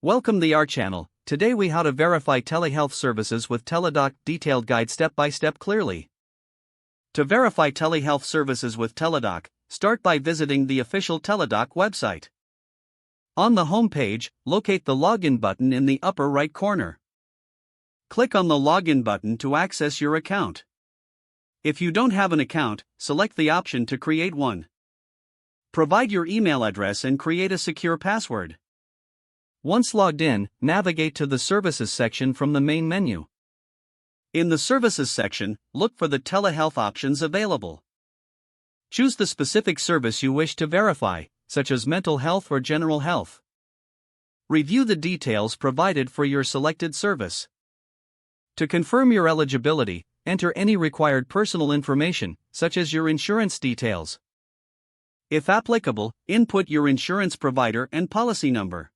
Welcome to our channel. Today we how to verify telehealth services with Teladoc detailed guide step by step clearly. To verify telehealth services with Teladoc, start by visiting the official Teladoc website. On the home page, locate the login button in the upper right corner. Click on the login button to access your account. If you don't have an account, select the option to create one. Provide your email address and create a secure password. Once logged in, navigate to the Services section from the main menu. In the Services section, look for the telehealth options available. Choose the specific service you wish to verify, such as mental health or general health. Review the details provided for your selected service. To confirm your eligibility, enter any required personal information, such as your insurance details. If applicable, input your insurance provider and policy number.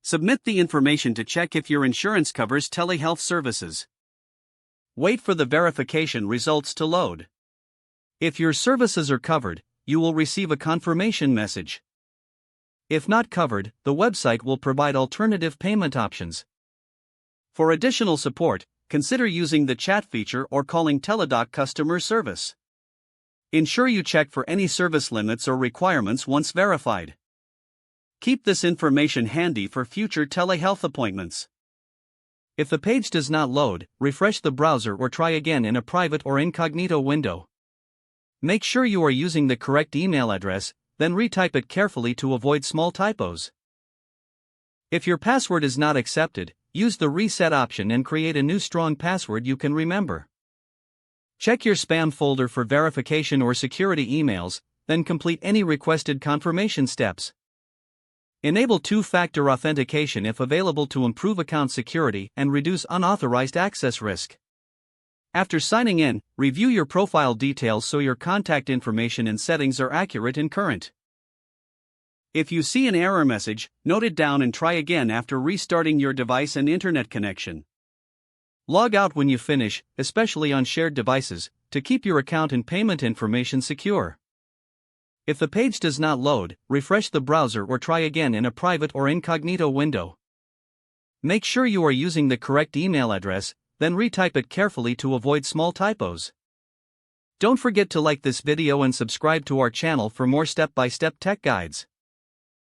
Submit the information to check if your insurance covers telehealth services. Wait for the verification results to load. If your services are covered, you will receive a confirmation message. If not covered, the website will provide alternative payment options. For additional support, consider using the chat feature or calling Teladoc customer service. Ensure you check for any service limits or requirements once verified. Keep this information handy for future telehealth appointments. If the page does not load, refresh the browser or try again in a private or incognito window. Make sure you are using the correct email address, then retype it carefully to avoid small typos. If your password is not accepted, use the reset option and create a new strong password you can remember. Check your spam folder for verification or security emails, then complete any requested confirmation steps. Enable two-factor authentication if available to improve account security and reduce unauthorized access risk. After signing in, review your profile details so your contact information and settings are accurate and current. If you see an error message, note it down and try again after restarting your device and internet connection. Log out when you finish, especially on shared devices, to keep your account and payment information secure. If the page does not load, refresh the browser or try again in a private or incognito window. Make sure you are using the correct email address, then retype it carefully to avoid small typos. Don't forget to like this video and subscribe to our channel for more step-by-step tech guides.